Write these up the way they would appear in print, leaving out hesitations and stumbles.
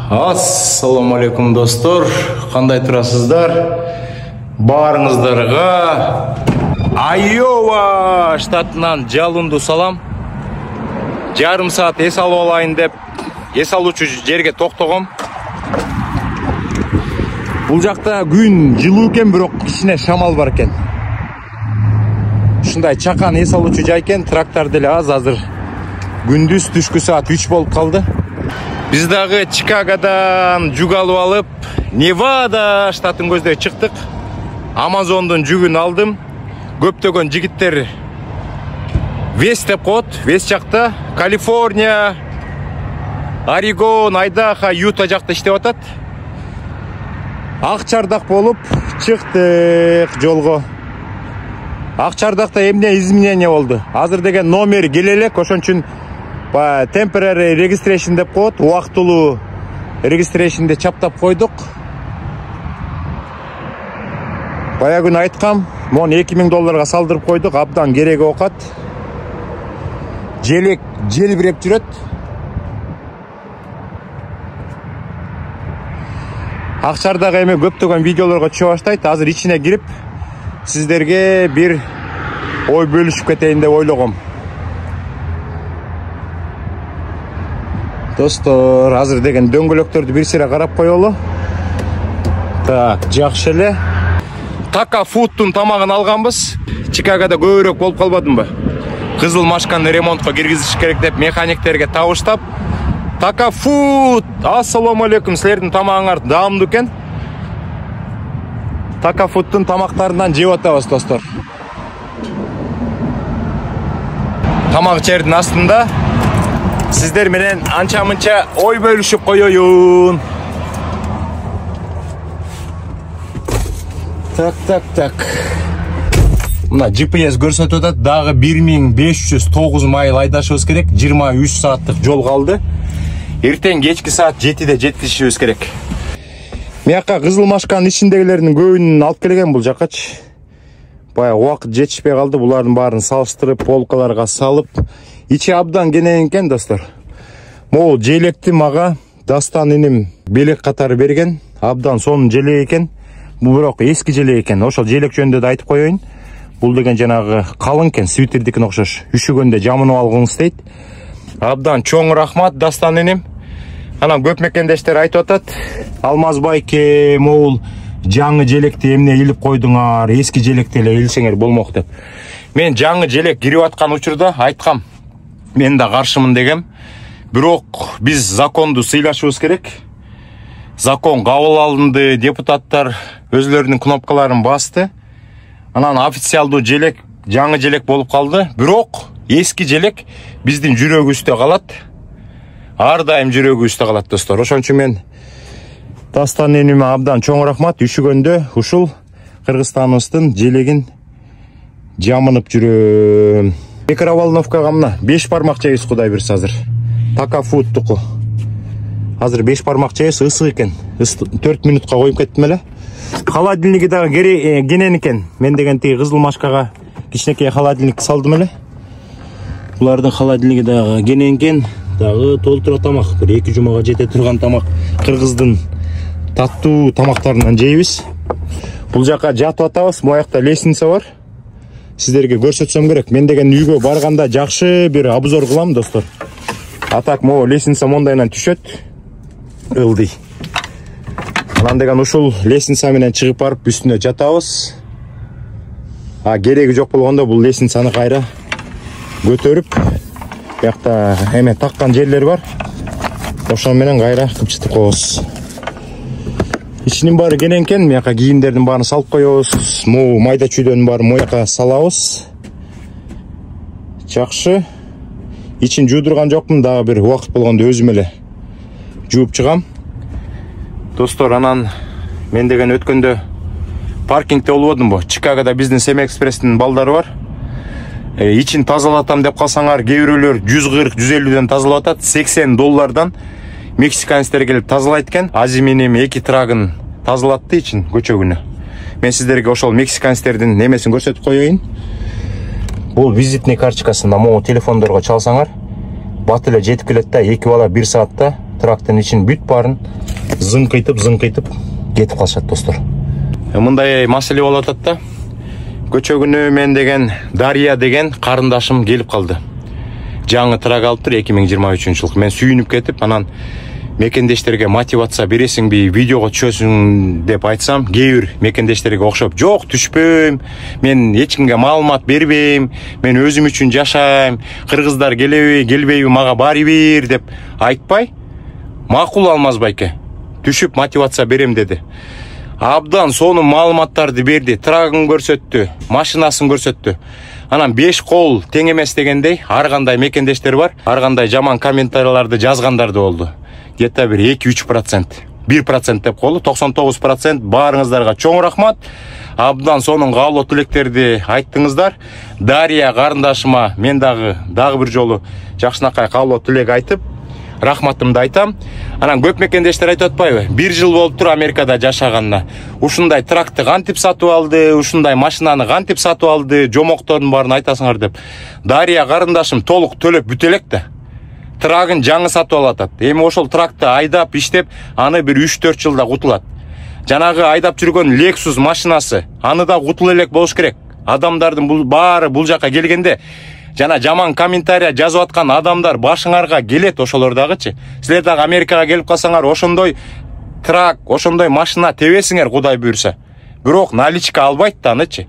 Ассаламу алейкум достор, қандай тұрасыздар? Барыңыздарға Айова штатынан жалынды салам. Жарым саат ес алып алайын деп ес алуучу жерге тоқтоғым. Бұл жақта күн жылуу екен, бирок кичине шамал бар екен. Ушундай чакан ес алуучу жай экен, трактор деле аз, азыр күндүз түшкү саат 3 болуп калды. Biz dağı Chicago'dan жүк алып алып, Nevada штатын көздөй чыктык. Amazon'dan жүгүн алдым. Көптөгөн жигиттер Вест деп коет. Вест жакта Калифорния, Орегон, Айдахо, Юта жакта иштеп атат. Ак чардак болуп чыктык жолго. Ак чардакта эмне изменение болду. Азыр деген номер келе элек, ошон үчүн temporary registration деп коет, убактылуу registration'де чаптап койдук. Бая күн айткам, мон $2000 салдырып койдук, абдан кереги окат. Желек желбиреп жүрөт. Акчардагы эме көптөгөн видеолорго түшө баштайт. Азыр ичине кирип, сиздерге бир ой бөлүшүп кетейин деп ойлогом. Достор, азыр деген дөңгөлөктөрдү бир сыра карап коелу. Так, жакшы эле. Така Food'тун тамагын алганбыз. Чикагода көбүрөөк болуп калбадымбы? Кызыл машканы ремонтко киргизиш керек деп механиктерге табыштап. Така Food, ассаламу алейкум, силердин тамагыңар даамдуу экен. Така Food'тун тамактарынан жеп атабыз, достор. Тамак жердин астында сиздер менен анча-мынча ой бөлүшүп коёюн. Так. Мына GPS көрсөтүп атат, дагы 1509 майл айдашыбыз керек. 23 сааттык жол калды. Эртең кечки саат 7-де жетишибиз керек. Мияка кызыл машканын ичиндегилердин көбүн алып келген бул жакачы. Бая убакыт жетишпей калды. Булардын баарын салыштырып, полкаларга салып, ичи абдан кенен экен, достор. Могул желекти мага Дастан иним белек катары берген. Абдан сонун желек экен. Бул бирок эски желек экен. Ошол желек жөнүндө да айтып коеюн. Бул деген жанагы калың экен, свитердикине окшош. Үшүгөндө жамынып алгыңыз дейт. Абдан чоң рахмат, Дастан иним. Анан көп мекендештер айтып атат. Алмаз байке, могул жаңы желекти эмне илип койдуңар, эски желекти эле илсеңер болмок деп. Мен жаңы желек кирип аткан учурда айткам, мен да каршымын дегем. Бирок биз законду сыйлашыбыз керек. Закон кабыл алынды, депутаттар өзлөрүнүн кнопкаларын басты. Анан официалдуу желек, жаңы желек болуп калды. Бирок эски желек биздин жүрөгүбүздө калат. Ар дайым жүрөгүбүздө калат, достор. Ошон үчүн мен Дастан иниме абдан чоң рахмат. Үшүгөндө ушул Кыргызстаныбыздын желегин жамынып жүрөм. Микроволновкага мына 5 бармак жайбыз, Кудай бирсе азыр. Така Food'туку. Азыр 5 бармак жайбыз, ысык экен. 4 минутка коюп кеттим эле. Холодильниги дагы кенен экен. Мен деген тиги кызыл машкага кичинекей холодильник салдым эле. Булардын холодильниги дагы кенен экен. Дагы толтура тамак. 2 жумага жете турган тамак. Кыргыздын таттуу тамактарынан жейбиз. Бул жака жатып атабыз. Моякта лестница бар. Сиздерге көрсөтсөм керек. Мен деген үйгө барганда жакшы бир обзор кылам, достор. Атак мо лестница мондайынан түшөт. Ылдый. Анан деген ушул лестница менен чыгып барып үстүнө жатабыз. Кереги жок болгондо бул лестницаны кайра көтөрүп, бuyakta эме таккан жерлер бар. Ошол менен кайра кыпчытып коебуз. Ичинин баары кенен экен, мияка кийимдердин баарын салып коебуз. Могу майда чүйдөнүн баарын мояка салабыз. Жакшы. Ичин жуудурган жокмун, дагы бир убакыт болгондо өзүм эле жууп чыгам. Достор, анан мен деген өткөндө паркингде болбодумбу? Чикагода биздин Семэкспресстин балдары бар. Ичин тазалатам деп калсаңар, кээ бирөөлөр 140-150ден тазалап атат. $80 мексиканецтер келип тазалайт экен. Азиминим 2 трагын тазалатты ичин көчөгүнө. Мен сиздерге ошол мексиканецтердин немесин көрсөтүп коеюн. Бул визитный карточкасын могу телефондорго чалсаңар, бат эле жетип келет да, 2 бала 1 саатта трактын ичин бүт барын зыңкыйтып кетип калышат достор. Мындай маселе болуп атат да. Көчө күнү мен деген Дария деген карындашым келип калды. Жаңы трак алыптыр 2023-жылкы. Мен сүйүнүп кетип, анан мекендештерге мотивация бересиңби, видеого түшөсүң деп айтсам, кээ бир мекендештерге окшоп, жок, түшпөйм, мен эч кимге маалымат бербейм, мен өзүм үчүн жашайм, кыргыздар келбейби, мага баары бир деп айтпай, макул Алмаз байке, түшүп мотивация берем деди. Абдан сонун маалыматтарды берди, трагын көрсөттү, машинасын көрсөттү. Анан 5 кол тең эмес дегендей, ар кандай мекендештер бар, ар кандай жаман комментарийларды жазгандар да болду. Где-то bir 2-3%, 1% деп колу, 99% баарыңыздарга чоң рахмат. Абдан сонун каалоо тилектерди айттыңыздар. Дария карындашыма мен дагы бир жолу жакшынакай каалоо тилек айтып, рахматымды айтам. Анан көп мекендештер айтып атпайбы? 1 жыл болуптур Америкада жашаганына. Ушундай тракты кантип сатып алды, ушундай машинаны кантип сатып алды, жомоктордун баарын айтасыңар деп. Дария карындашым толук төлөп бүтө элек да. Трагын жаңы сатып алатат. Эми ошол тракты айдап иштеп, аны бир 3-4 жылда кутулат. Жанагы айдап жүргөн Lexus машинасы, аны да кутула элек болуш керек. Адамдардын баары бул жака келгенде, жана жаман комментарий жазып аткан адамдар башыңарга келет ошолор дагычы. Силер дагы Америкага келип калсаңар, ошондой трак, ошондой машина тебесиңер Кудай буйрса. Бирок наличка албайт да анычы.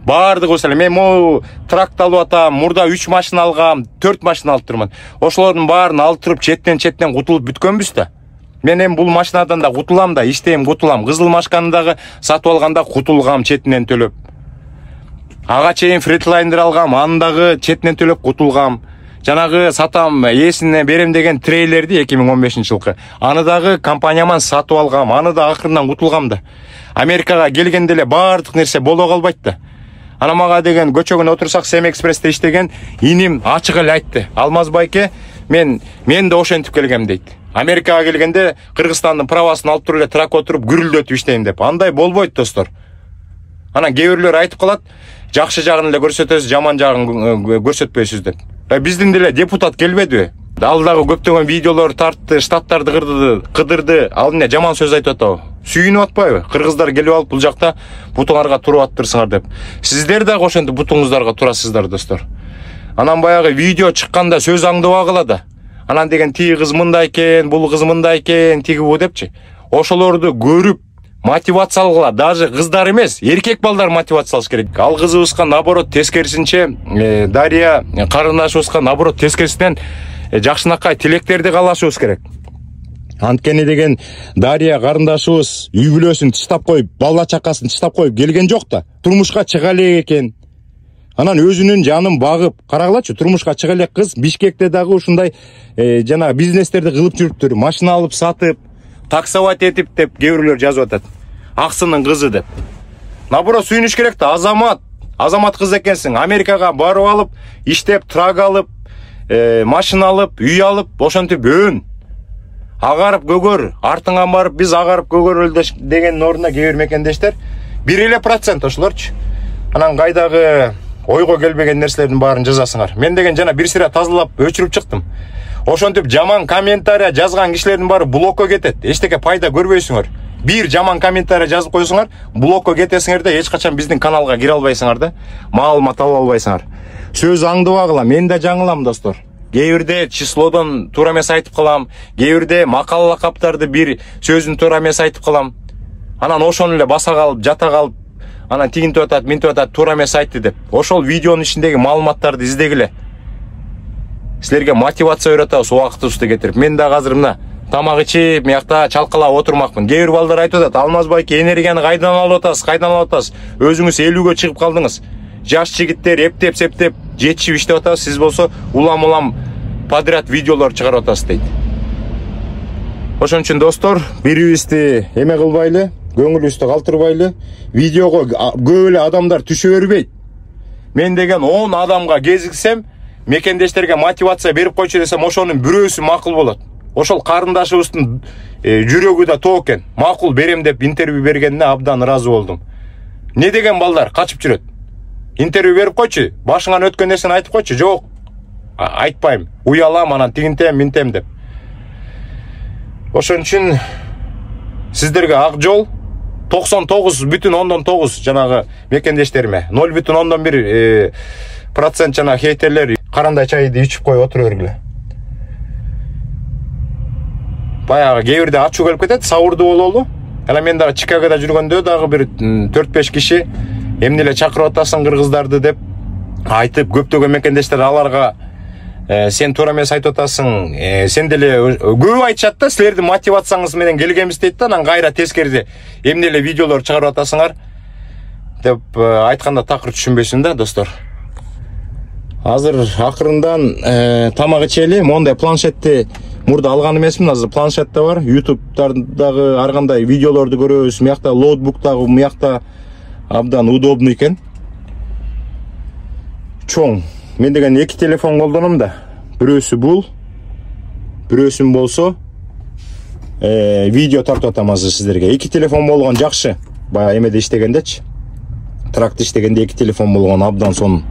Бардыгы осылай, мен могу тракт алып атам, мурда 3 машина алгам, 4 машина алып турмун. Ошолордун баарын алып туруп, четтен кутулуп бүткөнбүз да. Мен эми бул машинадан да кутулам да, иштейм кутулам. Кызыл машканы дагы сатып алганда кутулгам четинен төлөп. Ага чейин Фредлайнер алгам, аны дагы четинен төлөп кутулгам. Жанагы сатам, ээсине берем деген трейлерди 2015-жылкы. Аны дагы компанияман сатып алгам, аны да акырынан кутулгам да. Америкага келгенде эле баардык нерсе боло калбайт да. Ана мага деген көчөгүнө отурсак Сем Экспрессте иштеген иним ачык эле айтты. Алмаз байке, мен да ошентип келгем дейт. Америкага келгенде Кыргызстандын правасын алып туруп эле трак отуруп гүрүлдөтүп иштейм деп. Андай болбойт достор. Анан кээ бирлер айтып калат, жакшы жагын эле көрсөтөсүз, жаман жагын көрсөтпөйсүз деп. Биздин деле депутат келбедиби? Ал дагы көптөгөн видеолор тартты, штаттарды кыдырды. Ал эмне жаман сөз айтып атабы? Сүйүнүп атпайбы? Кыргыздар келип алып бул жакта бутуңарга туруп аттырсыңар деп. Сиздер дагы ошентип бутуңуздарга турасыздар достор. Анан баягы видео чыкканда сөз аңдыбагыла да. Анан деген тиги кыз мындай экен, бул кыз мындай экен, тиги бу депчи. Ошолорду көрүп мотивация алгыла, даже кыздар эмес, эркек балдар мотивация алыш керек. Ал кызыбызга наоборот тескерисинче, Дария карындашыбызга наоборот тескерисинен жакшынакай тилектерди каалашыбыз керек. Анткени деген Дария карындашыбыз үй бүлөсүн тыштап коюп, бала чакасын тыштап коюп келген жок да. Турмушка чыга элек экен. Анан өзүнүн жанын багып, карагылачы, турмушка чыга элек кыз Бишкекте дагы ушундай жана бизнестерди кылып жүрүптүр. Машина алып сатып, таксовать этип деп кээ бирлер жазып атат. Аксынын кызы деп. Наоборот сүйүнүш керек да, азамат кыз экенсиң. Америкага барып алып, иштеп, трак алып, машина алып, үй алып, ошентип өн. Агарып көгөр, артыңан барып биз агарып көгөр деген ордуна кээ бир мекендештер 1% ошолорчу. Анан кайдагы ойго келбеген нерселердин баарын жазасыңар. Мен деген жана бир сыйра тазалап өчүрүп чыктым. Ошентип жаман комментарий жазган кишилердин баары блокко кетет. Эчтеке пайда көрбөйсүңөр. Бир жаман комментарий жазып койсоңор, блокко кетесиңер да эч качан биздин каналга кире албайсыңар да. Маалымат ала албайсыңар. Сөз аңдыбагыла, мен да жаңылам достор. Кээ бирде числодон туура эмес айтып калам, кээ бирде макал лакаптарды бир сөзүн туура эмес айтып калам. Анан ошону эле баса калып, жата калып, анан тигинтип атат, минтип атат, туура эмес айтты деп. Ошол видеонун ичиндеги маалыматтарды издегиле. Силерге мотивация үйрөтөбүз убактыбызды кетирип. Мен да азыр мына тамак ичип, мыякта чалкалап отурмакмын. Кээ бир балдар айтып атат, Алмаз байке, энергияны кайдан алып атасыз? Өзүңүз 50ге чыгып калдыңыз. Жаш жигиттер эптеп септеп жетишип иштеп атасыз, сиз болсо улам подряд видеолор чыгарып атасыз дейт. Ошон үчүн достор, бирибизди эме кылбайлы, көңүлүбүздү калтырбайлы, видеого көп эле адамдар түшө бербейт. Мен деген 10 адамга кезиксем, мекендештерге мотивация берип койчу десем, ошонун бирөөсү макул болот. Ошол карындашыбыздын жүрөгү да тоо экен. Макул берем деп интервью бергенине абдан ыраазы болдум. Не деген балдар качып жүрөт? Интервью берип койчу, башыңан өткөн нерсени айтып койчу. Жок, айтпайм. Уялам, анан тигинтем, минтем деп. Ошон үчүн сиздерге ак жол 99,9 жанагы мекендештериме 0,1% жана хейтерлер карандай чайды ичип коюп отура бергиле. Баягы кээ бирде ачуу келип кетет, сабырдуу бололу. Ана мен дагы Чикагода жүргөндө дагы бир 4-5 киши эмне эле чакырып атасың кыргыздарды деп айтып, көптөгөн мекендештер аларга сен туура эмес айтып атасың, сен деле көп айтышат да, силердин мотивацияңыз менен келгенбиз дейт да, анан кайра тескерде эмне эле видеолор чыгарып атасыңар деп айтканда такыр түшүнбөйсүң да, достор. Азыр акырындан тамак ичели. Мондай планшетти мурда алган эмесмин, азыр планшет да бар. YouTube'дагы ар кандай видеолорду көрөбүз. Муякта ноутбуктагы муякта абдан удобный экен. Чоң. Мен деген 2 телефон колдоном да. Бирөөсү бул, бирөөсүн болсо видео тартып атам азыр сиздерге. 2 телефон болгон жакшы. Баягы эмеде иштегендечи. Тракты иштегенде 2 телефон болгон абдан сонун.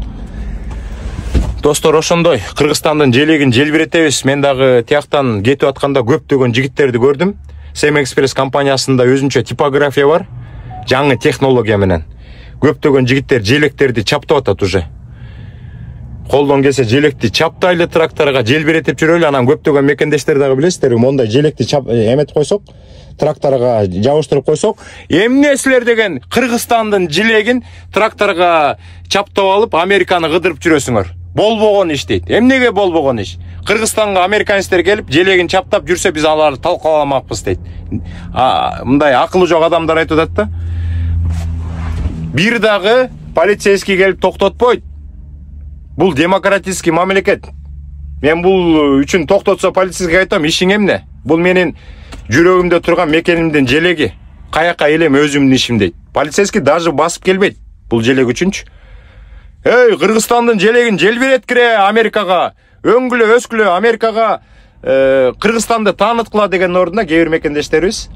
Достор, ошондой Кыргызстандын желегин желбиретебиз. Мен дагы тияктан кетип атканда көптөгөн жигиттерди көрдүм. Семэкспресс компаниясында өзүнчө типография бар. Жаңы технология менен. Көптөгөн жигиттер желектерди чаптап атат уже. Колдон келсе желекти чаптайлы тракторга желбиретип жүрөлү. Анан көптөгөн мекендештер дагы билесиздер, мондай желекти эметип койсок, тракторга жабыштырып койсок, эмне силер деген Кыргызстандын желегин тракторга чаптап алып, Американы кыдырып жүрөсүңөр. Болбогон иш дейт. Эмнеге болбогон иш? Кыргызстанга американецтер келип, желегин чаптап жүрсө, биз аларды талкаламакпыз дейт. Мындай акылы жок адамдар айтып атат да. Бир дагы полицейский келип токтотпойт. Бул демократический мамлекет. Мен бул үчүн токтотсо полицейге айтам, ишиң эмне? Бул менин жүрөгүмдө турган мекенимдин желеги. Каяка элем өзүмдүн ишим дейт. Полицейский даже басып келбейт бул желек үчүнчү. Эй, Кыргызстандын желегин желбиреткире Америкага, өңгүлө өскүлө Америкага Кыргызстанды тааныткыла деген ордуна кээ бир мекендештерибиз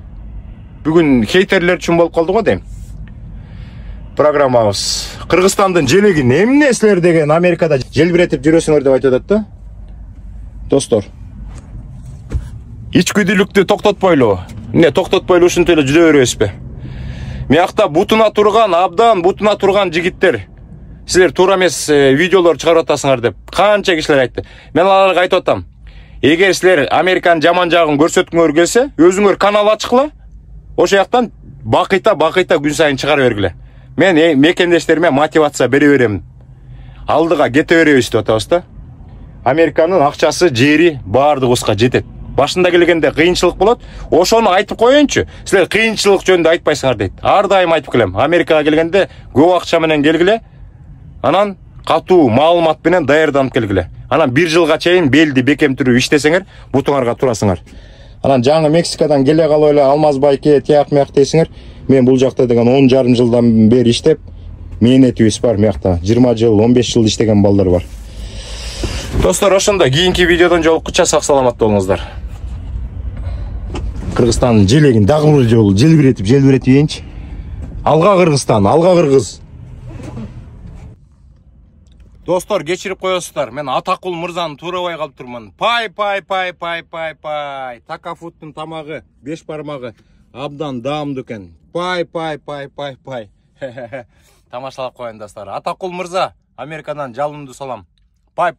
бүгүн хейтерлер үчүн болуп калды го дейм. Программабыз Кыргызстандын желегин эмне силер деген Америкада желбиретип жүрөсүңөр деп айтып атат да. Достор, ичкүдүүлүктү токтотпойлу. Эмне токтотпойлу, ушинтип эле жүрө беребизби? Мыякта бутуна турган, абдан бутуна турган жигиттер, силер туура эмес видеолор чыгарып атасыңар деп канча кишилер айтты. Мен аларга айтып атам. Эгер силер Американын жаман жагын көрсөткүңөр келсе, өзүңөр канал ачкыла. Ошол жактан бакыйта күн сайын чыгара бергиле. Мен мекендештериме мотивация бере берем. Алдыга кете беребиз деп атабыз да. Американын акчасы, жери баардыгыбызга жетет. Башында келгенде кыйынчылык болот. Ошону айтып коеюнчу. Силер кыйынчылык жөнүндө айтпайсыңар дейт. Ар дайым айтып келем. Америкага келгенде көп акча менен келгиле. Анан катуу маалымат менен даярданып келгиле. Анан 1 жылга чейин белди бекем түрүп иштесеңер, бутуңарга турасыңар. Анан жаңы Мексикадан келе калып эле алмаз байке тияк мыяк дейсиңер. Мен бул жакта деген 10,5 жылдан бери иштеп, мээнетибиз бар мыякта. 20 жыл, 15 жыл иштеген балдар бар. Достор, ошондой кийинки видеодон жолуккуча сак саламат болуңуздар. Кыргызстандын желегин дагы бир жолу желбиретип ийинчи. Алга Кыргызстан, алга Кыргыз. Достор, кечирип коесуздар. Мен Атакул мырзаны туурабай калып турмун. Пай. Такафуттун тамагы, 5 бармагы абдан даамдуу экен. Пай. Тамашалап коеюн достор. Атакул мырза, Америкадан жалындуу салам. Пай.